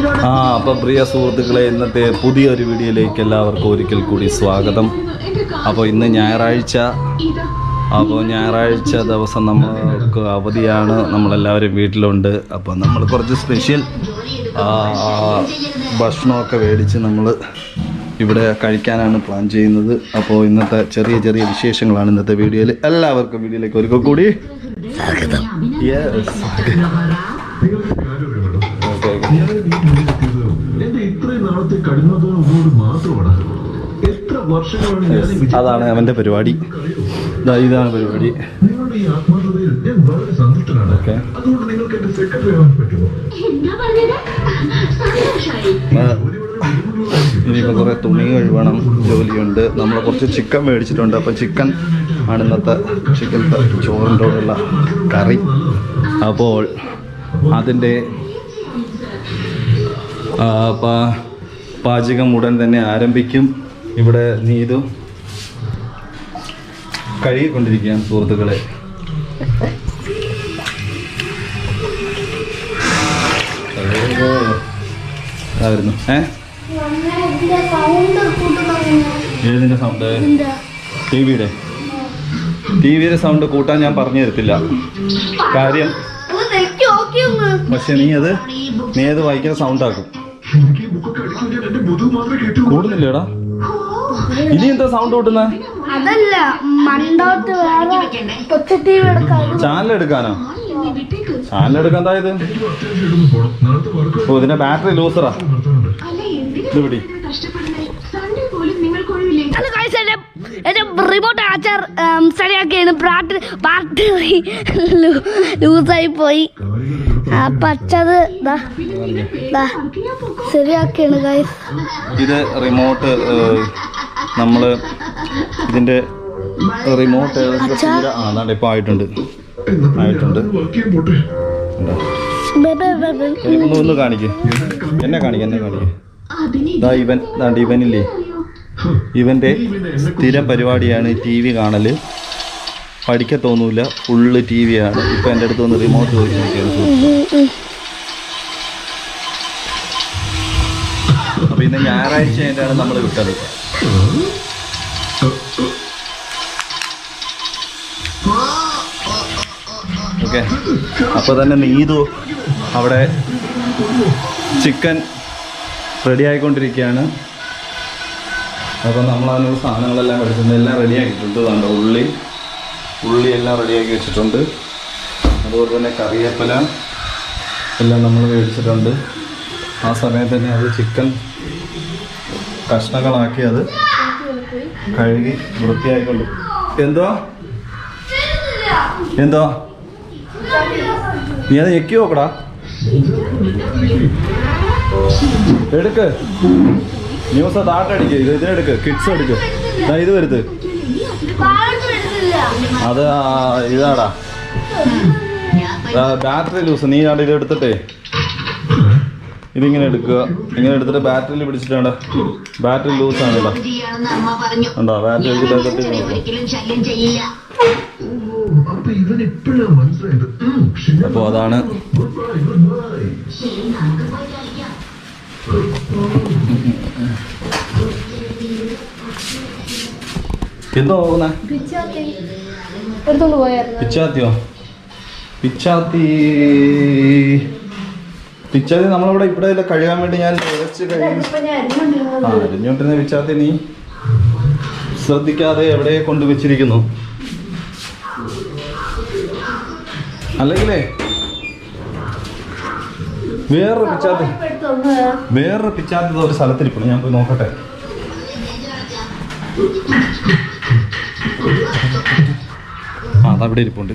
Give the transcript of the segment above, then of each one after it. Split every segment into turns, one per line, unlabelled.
അപ്പോൾ പ്രിയ സുഹൃത്തുക്കളെ, ഇന്നത്തെ പുതിയൊരു വീഡിയോയിലേക്ക് എല്ലാവർക്കും ഒരിക്കൽ കൂടി സ്വാഗതം. അപ്പോൾ ഇന്ന് ഞായറാഴ്ച ദിവസം നമ്മൾക്ക് അവധിയാണ്, നമ്മളെല്ലാവരും വീട്ടിലുണ്ട്. അപ്പോൾ നമ്മൾ കുറച്ച് സ്പെഷ്യൽ ഭക്ഷണമൊക്കെ മേടിച്ച് നമ്മൾ ഇവിടെ കഴിക്കാനാണ് പ്ലാൻ ചെയ്യുന്നത്. അപ്പോൾ ഇന്നത്തെ ചെറിയ ചെറിയ വിശേഷങ്ങളാണ് ഇന്നത്തെ വീഡിയോയിൽ. എല്ലാവർക്കും വീഡിയോയിലേക്ക് ഒരിക്കൽ കൂടി സ്വാഗതം. അതാണ് അവന്റെ പരിപാടി. ഇതാണ് പരിപാടി. ഇനിയിപ്പോൾ കുറേ തുണി കഴുകണം, ജോലിയുണ്ട്. നമ്മൾ കുറച്ച് ചിക്കൻ മേടിച്ചിട്ടുണ്ട്. അപ്പോൾ ചിക്കൻ ആണ് ഇന്നത്തെ ചോറിൻ്റെ കൂടെയുള്ള കറി. അപ്പോൾ അതിൻ്റെ പാചകം ഉടൻ തന്നെ ആരംഭിക്കും. ഇവിടെ നീതു കഴുകിക്കൊണ്ടിരിക്കുകയാണ് സുഹൃത്തുക്കളെ. ആയിരുന്നു ഏതിൻ്റെ സൗണ്ട്? ടിവിയുടെ സൗണ്ട് കൂട്ടാൻ ഞാൻ പറഞ്ഞു തരത്തില്ല കാര്യം. പക്ഷെ നീ അത് വായിക്കുന്ന സൗണ്ട് ആക്കും. കൂടുന്നില്ലേടാ? ഇനി എന്താ സൗണ്ട് കൂട്ടുന്ന? ചാനൽ എടുക്കാനോ? ചാനൽ എടുക്കാൻ എന്തായത്? ഓ, ഇതിന്റെ ബാറ്ററി ലൂസറാ. ഇത് പിടി.
റിമോട്ട് ആച്ചാർ ശരിയാക്കിയാണ്. ബാറ്ററി ലൂസായി പോയി. പച്ചത് ശരിയാക്കിയാണ് ഗൈസ്.
ഇത് റിമോട്ട്, നമ്മള് ഇതിന്റെ റിമോട്ട് ഇപ്പൊ ആയിട്ടുണ്ട്. ഒന്ന് കാണിക്ക്, എന്നെ കാണിക്ക്. ഇവനില്ലേ, ഇവന്റെ സ്ഥിരം പരിപാടിയാണ് TV കാണല്. പഠിക്കത്തൊന്നുമില്ല, ഫുള്ള് TV ആണ്. ഇപ്പൊ എൻ്റെ അടുത്ത് വന്ന് റിമോട്ട് ചോദിച്ചിരിക്കുകയാണ്. അപ്പൊ ഇന്ന് ഞായറാഴ്ച ആയിട്ടാണ് നമ്മൾ വിട്ടത്. ഓക്കെ, അപ്പോൾ തന്നെ നീതു അവിടെ ചിക്കൻ റെഡി ആയിക്കൊണ്ടിരിക്കുകയാണ്. അപ്പോൾ നമ്മൾ അതിനുള്ള സാധനങ്ങളെല്ലാം എടുത്തിട്ടുണ്ട്, എല്ലാം റെഡിയാക്കിയിട്ടുണ്ട്. അതുകൊണ്ട് ഉള്ളി എല്ലാം റെഡിയാക്കി വെച്ചിട്ടുണ്ട്. അതുപോലെ തന്നെ കറിവേപ്പില എല്ലാം നമ്മൾ മേടിച്ചിട്ടുണ്ട്. ആ സമയത്ത് തന്നെ അത് ചിക്കൻ കഷ്ണങ്ങളാക്കി അത് കഴുകി വൃത്തിയായിക്കൊണ്ട്. എന്തോ നീ അത് ഞെക്കി നോക്കടാ. എടുക്ക്, ന്യൂസ് താട്ടടിക്ക്. ഇതിനെടുക്ക്, കിഡ്സ് എടുക്ക്. ഇത് വരുത്, അത് ഇതാടാ ബാറ്ററി ലൂസ്. നീ ഇത് എടുത്തിട്ടേ ഇതിങ്ങനെ എടുക്കുക. ഇങ്ങനെ എടുത്തിട്ട് ബാറ്ററിയിൽ പിടിച്ചിട്ടാണ്. ബാറ്ററി ലൂസാണ് ഇതാ, ഉണ്ടോ? ബാറ്ററി എടുത്തിട്ട് അപ്പോൾ അതാണ്. എന്തോ നോക്കുന്നേ? പിച്ചാത്തിയോ? പിച്ചാത്തി നമ്മളിവിടെ ഇവിടെ കഴുകാൻ വേണ്ടി ഞാൻ അരിഞ്ഞോണ്ടിരുന്ന പിച്ചാത്തി നീ ശ്രദ്ധിക്കാതെ എവിടെ കൊണ്ടുവച്ചിരിക്കുന്നു. അല്ലെങ്കിലേ വേറൊരു പിച്ചാത്തി ഒരു സ്ഥലത്തിരിപ്പുണ്ട്. ഞാൻ പോയി നോക്കട്ടെ. അതവിടെ ഇരിപ്പുണ്ട്.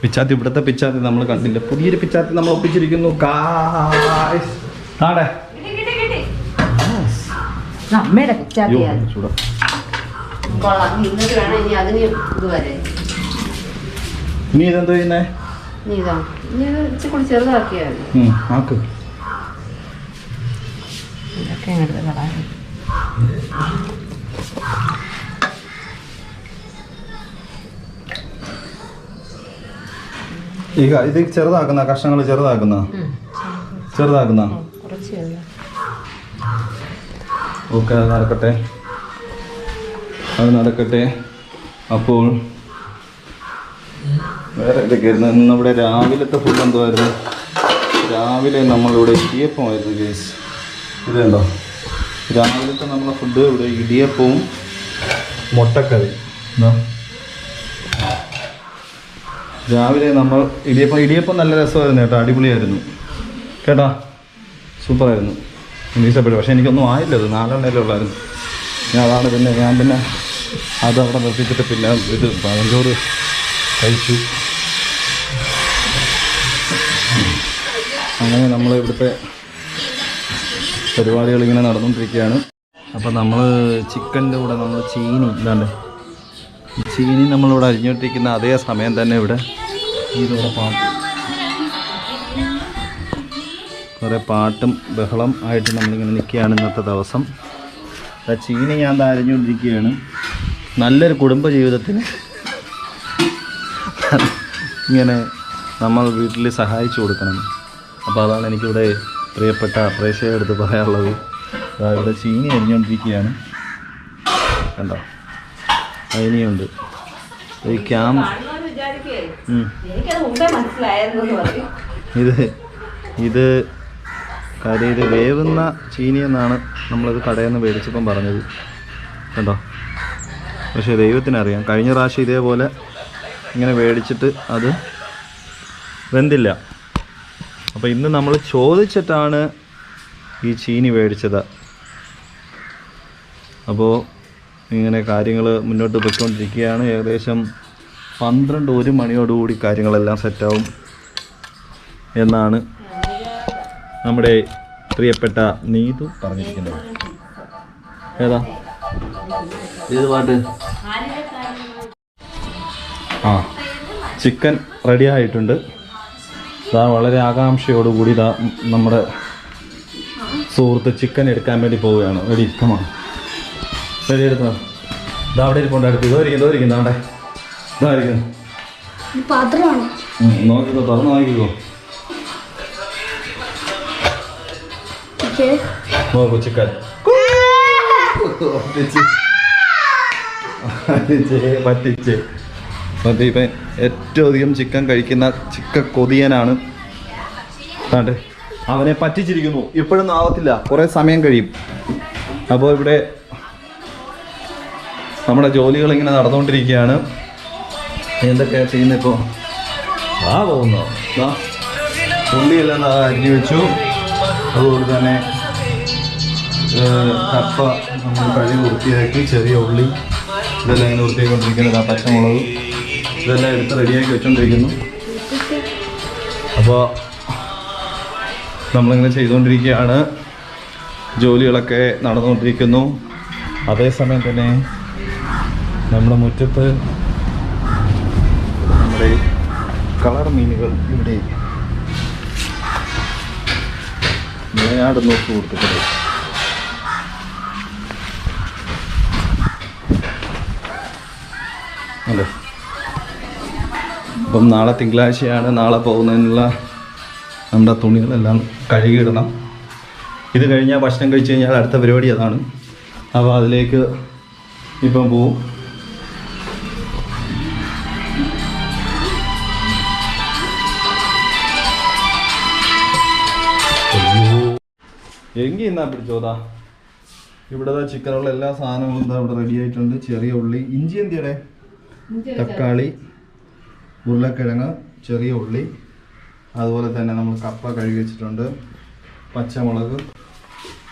പിച്ചാത്തി, ഇവിടുത്തെ പിച്ചാത്തി നമ്മൾ കണ്ടില്ല. പുതിയൊരു പിച്ചാത്തി നമ്മൾ ഒപ്പിച്ചിരിക്കുന്നു. നീ ഇതെന്തോ ചെയ്യുന്നേ?
ഇതൊക്കെ അങ്ങനത്തെ കളയാം.
ഇത് ചെറുതാക്കുന്ന കഷ്ണങ്ങൾ ചെറുതാക്കുന്ന
കുറച്ച് വെള്ളം.
ഓക്കെ, അത് നടക്കട്ടെ. അപ്പോൾ വേറെ ഇതൊക്കെയായിരുന്നു ഇന്നിവിടെ രാവിലത്തെ ഫുഡ് എന്തുമായിരുന്നു? രാവിലെ നമ്മളിവിടെ ഇടിയപ്പമായിരുന്നു ഗേസ്. ഇത് കണ്ടോ, രാവിലത്തെ നമ്മളെ ഫുഡ് ഇവിടെ ഇടിയപ്പവും മുട്ടക്കറി. രാവിലെ നമ്മൾ ഇടിയപ്പം നല്ല രസമായിരുന്നു കേട്ടോ, അടിപൊളിയായിരുന്നു കേട്ടോ, സൂപ്പറായിരുന്നു. എനിക്ക് ഇഷ്ടപ്പെട്ടു. പക്ഷേ എനിക്കൊന്നും ആയില്ല, അത് 4 എണ്ണയിലേ ഉള്ളായിരുന്നു. ഞാൻ പിന്നെ അതവിടെ നിർത്തിച്ചിട്ട് പിന്നെ ഇത് പഴഞ്ചോറ് കഴിച്ചു. അങ്ങനെ നമ്മൾ ഇവിടുത്തെ പരിപാടികളിങ്ങനെ നടന്നുകൊണ്ടിരിക്കുകയാണ്. അപ്പോൾ നമ്മൾ ചിക്കൻ്റെ കൂടെ നമ്മൾ ചീനി നമ്മളിവിടെ അരിഞ്ഞുകൊണ്ടിരിക്കുന്ന അതേ സമയം തന്നെ ഇവിടെ കുറേ പാട്ടും ബഹളം ആയിട്ട് നമ്മളിങ്ങനെ നിൽക്കുകയാണ് ഇന്നത്തെ ദിവസം. ചീനി ഞാൻ അരിഞ്ഞുകൊണ്ടിരിക്കുകയാണ്. നല്ലൊരു കുടുംബ ജീവിതത്തിന് ഇങ്ങനെ നമ്മൾ വീട്ടിൽ സഹായിച്ചു കൊടുക്കണം. അപ്പോൾ അതാണ് എനിക്കിവിടെ പ്രിയപ്പെട്ട പ്രേക്ഷകരുടെ അടുത്ത് പറയാനുള്ളത്. ഇവിടെ ചീനി അരിഞ്ഞുകൊണ്ടിരിക്കുകയാണ് കണ്ടോ, അതിനിയുണ്ട് ഈ ഇത് കാര്യം ഇത് വേവുന്ന ചീനി എന്നാണ് നമ്മളത് കടയിൽ നിന്ന് മേടിച്ചപ്പം പറഞ്ഞത് കണ്ടോ. പക്ഷേ ദൈവത്തിനറിയാം, കഴിഞ്ഞ പ്രാവശ്യം ഇതേപോലെ ഇങ്ങനെ മേടിച്ചിട്ട് അത് വെന്തില്ല. അപ്പോൾ ഇന്ന് നമ്മൾ ചോദിച്ചിട്ടാണ് ഈ ചീനി മേടിച്ചത്. അപ്പോൾ ഇങ്ങനെ കാര്യങ്ങൾ മുന്നോട്ട് പോയിക്കൊണ്ടിരിക്കുകയാണ്. ഏകദേശം 12-1 മണിയോടുകൂടി കാര്യങ്ങളെല്ലാം സെറ്റാവും എന്നാണ് നമ്മുടെ പ്രിയപ്പെട്ട നീതു പറഞ്ഞിരിക്കുന്നത്. ഏതാ ഏത് പാട്ട്? ചിക്കൻ റെഡി ആയിട്ടുണ്ട്. ഇതാ വളരെ ആകാംക്ഷയോടുകൂടി ഇതാ നമ്മുടെ സുഹൃത്ത് ചിക്കൻ എടുക്കാൻ വേണ്ടി പോവുകയാണ്. റെഡി ഇരിക്കമാണ്, റെഡി എടുത്തോ. ഇതാ അവിടെ ഇരിപ്പുണ്ട്, അടുത്ത് ഇതോരിക്കുന്നു അവിടെ ഇതായിരിക്കുന്നു. നോക്കിക്കോ, തുറന്ന് നോക്കിക്കോ. നോക്കൂ ചിക്കൻ പറ്റിച്ച് ഇപ്പം ഏറ്റവും അധികം ചിക്കൻ കഴിക്കുന്ന കൊതിയനാണ്. അതെ, അവനെ പറ്റിച്ചിരിക്കുന്നു. ഇപ്പോഴൊന്നും ആവത്തില്ല, കുറേ സമയം കഴിയും. അപ്പോൾ ഇവിടെ നമ്മുടെ ജോലികൾ ഇങ്ങനെ നടന്നുകൊണ്ടിരിക്കുകയാണ്. എന്തൊക്കെയാണ് ചെയ്യുന്നത് ഇപ്പോൾ? പോകുന്നു ഉള്ളിയെല്ലാം അരിഞ്ഞു വെച്ചു. അതുപോലെ തന്നെ കപ്പ നമ്മൾ കഴുകി വൃത്തിയാക്കി, ചെറിയ ഉള്ളി ഇതെല്ലാം ഇങ്ങനെ വൃത്തിയാക്കിക്കൊണ്ടിരിക്കുന്നത്. പച്ചമുളക് ഇതെല്ലാം എടുത്ത് റെഡിയാക്കി വെച്ചുകൊണ്ടിരിക്കുന്നു. അപ്പോൾ നമ്മളിങ്ങനെ ചെയ്തുകൊണ്ടിരിക്കുകയാണ്. ജോലികളൊക്കെ നടന്നുകൊണ്ടിരിക്കുന്നു. അതേസമയം തന്നെ നമ്മുടെ മുറ്റത്ത് നമ്മുടെ കളർ മീനുകൾ ഇവിടെ വിളയാടുന്നു സുഹൃത്തുക്കളെ. അല്ലേ, അപ്പം നാളെ തിങ്കളാഴ്ചയാണ്. നാളെ പോകുന്നതിനുള്ള നമ്മുടെ തുണികളെല്ലാം കഴുകിയിടണം. ഇത് കഴിഞ്ഞാൽ ഭക്ഷണം കഴിച്ച് കഴിഞ്ഞാൽ അടുത്ത പരിപാടി അതാണ്. അപ്പോൾ അതിലേക്ക് ഇപ്പം പോവും. എങ്കിൽ എന്നാ പിടിച്ചോതാ. ഇവിടെ ചിക്കനുള്ള എല്ലാ സാധനങ്ങളും എന്താ ഇവിടെ റെഡി ആയിട്ടുണ്ട്. ചെറിയ ഉള്ളി, ഇഞ്ചി എന്തിയുടെ, തക്കാളി, ഉരുളക്കിഴങ്ങ്, ചെറിയ ഉള്ളി, അതുപോലെ തന്നെ നമ്മൾ കപ്പ കഴുകി വെച്ചിട്ടുണ്ട്, പച്ചമുളക്.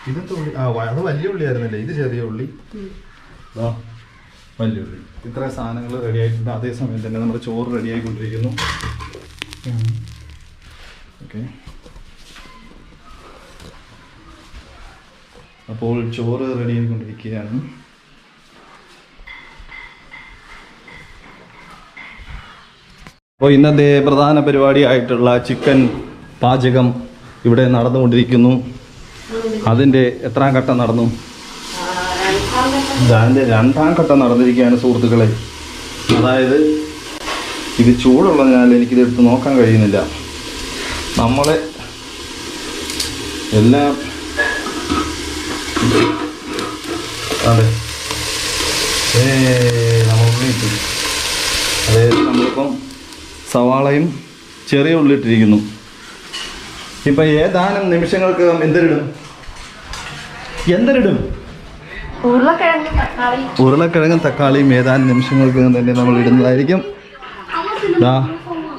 ഇതൊക്കെ ഉള്ളി, അത് വലിയ ഉള്ളി ആയിരുന്നില്ലേ, ഇത് ചെറിയ ഉള്ളി, വലിയ ഉള്ളി. ഇത്ര സാധനങ്ങൾ റെഡി ആയിട്ടുണ്ട്. അതേസമയം തന്നെ നമ്മുടെ ചോറ് റെഡി ആയിക്കൊണ്ടിരിക്കുന്നു. ഓക്കെ, അപ്പോൾ ചോറ് റെഡി ആയിക്കൊണ്ടിരിക്കുകയാണ്. അപ്പോൾ ഇന്നത്തെ പ്രധാന പരിപാടിയായിട്ടുള്ള ചിക്കൻ പാചകം ഇവിടെ നടന്നുകൊണ്ടിരിക്കുന്നു. അതിൻ്റെ എത്രാം ഘട്ടം നടന്നു? അതിൻ്റെ 2ാം ഘട്ടം നടന്നിരിക്കുകയാണ് സുഹൃത്തുക്കളെ. അതായത് ഇത് ചൂടുള്ളതിനാൽ എനിക്കിത് എടുത്ത് നോക്കാൻ കഴിയുന്നില്ല. നമ്മളെ എല്ലാം അതെ അതായത് നമ്മളിപ്പം സവാളയും ചെറിയ ഉള്ളിട്ടിരിക്കുന്നു. ഇപ്പം ഏതാനും നിമിഷങ്ങൾക്ക് എന്തിരിടും? ഉരുളക്കിഴങ്ങും തക്കാളിയും ഏതാനും നിമിഷങ്ങൾക്ക് തന്നെ നമ്മൾ ഇടുന്നതായിരിക്കും.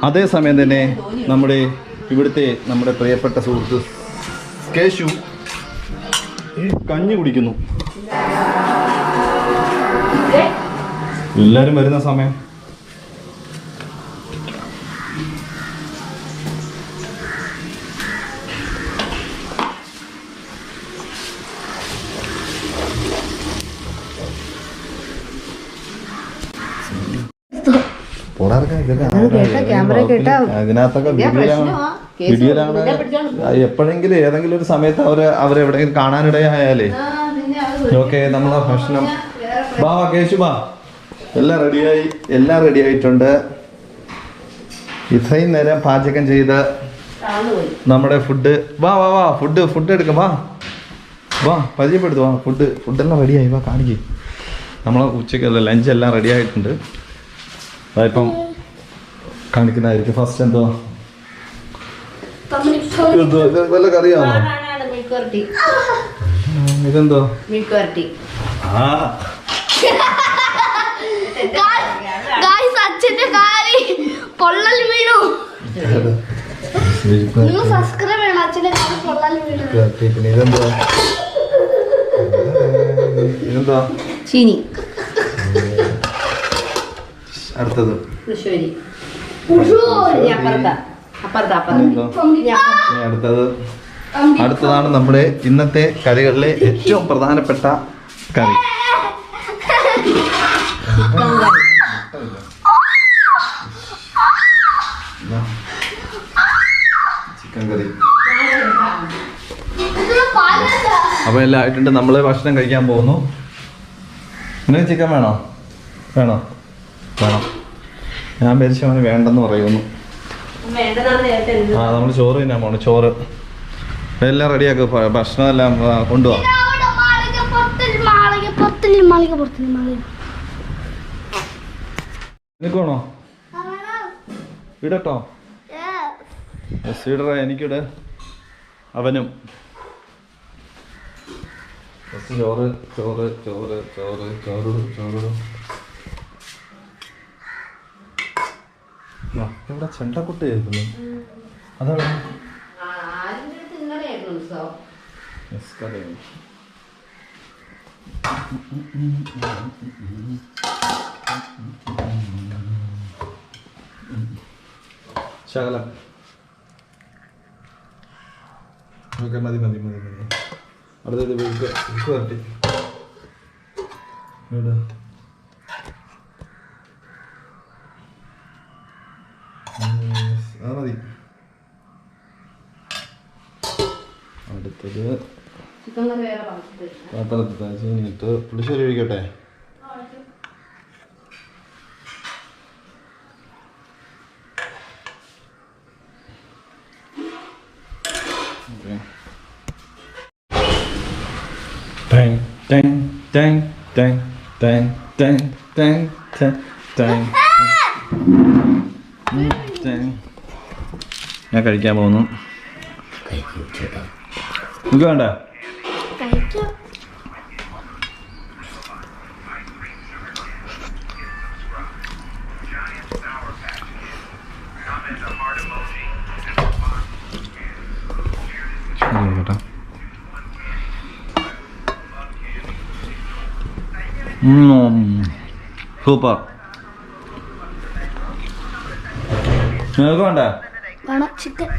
അതേസമയം തന്നെ നമ്മുടെ പ്രിയപ്പെട്ട സുഹൃത്ത് കേശു കഞ്ഞി കുടിക്കുന്നു. എല്ലാവരും വരുന്ന സമയം ഇതിനകത്തൊക്കെ വീഡിയോയിലാണ്. എപ്പോഴെങ്കിലും ഏതെങ്കിലും ഒരു സമയത്ത് അവരെവിടെയെങ്കിലും കാണാനിടയായാലേ ഓക്കെ നമ്മളെ ഭക്ഷണം ബാ കേശു ബാ എല്ലാം റെഡി ആയിട്ടുണ്ട്. ഇത്രയും നേരം പാചകം ചെയ്ത് നമ്മുടെ ഫുഡ് ഫുഡ് എടുക്കാം. വാ പരിചയപ്പെടുത്തു. ഫുഡെല്ലാം റെഡിയായി. വാ കാണിക്കേ. നമ്മളെ ഉച്ചയ്ക്കല്ല ലഞ്ച് എല്ലാം റെഡി ആയിട്ടുണ്ട്. അതിപ്പം കാണിക്കുന്നതായിരിക്കും. ഫസ്റ്റ് എന്തോ വല്ല കറിയാണോ? ഇതെന്തോ?
അച്ഛന്റെ കാരി പൊള്ളൽ വീണു. സബ്സ്ക്രൈബ് ചെയ്യണം. അച്ഛന്റെ കാരി പൊള്ളൽ വീണു.
ഇതെന്താ?
ചീനി.
അടുത്തത് അടുത്തതാണ് നമ്മുടെ ഇന്നത്തെ കറികളിലെ ഏറ്റവും പ്രധാനപ്പെട്ട കറി. ചിക്കൻ കറി. അപ്പൊ എല്ലാം ആയിട്ടുണ്ട്. നമ്മള് ഭക്ഷണം കഴിക്കാൻ പോകുന്നു. നിനക്ക് ചിക്കൻ വേണോ? വേണം. ഞാൻ പരിശോധന വേണ്ടെന്ന് പറയുന്നു. നമ്മൾ ചോറ് തിന്നാൻ പോണു. ചോറ് എല്ലാം റെഡിയാക്കുക. ഭക്ഷണം എല്ലാം കൊണ്ടുപോവാം. നിനക്ക് വേണോ? ഇടട്ടോ. ഇടറ. എനിക്കിട്. അവനും ചോറ്. ഇവിടെ ചെണ്ടക്കുട്ടി കേൾക്കുന്നു. അതാണ് ശകലം. ഓക്കെ മതി. അടുത്തത് വരട്ടി. മതി. അടുത്തത് പാത്രത്തിൽ ചീനിട്ട് പുളിശ്ശേരി ഒഴിക്കട്ടെ. ഞാൻ കഴിക്കാൻ പോകുന്നു. നിങ്ങൾക്ക് വേണ്ട? സൂപ്പർ. നിങ്ങൾക്ക് വേണ്ട?
ചിക്കൻ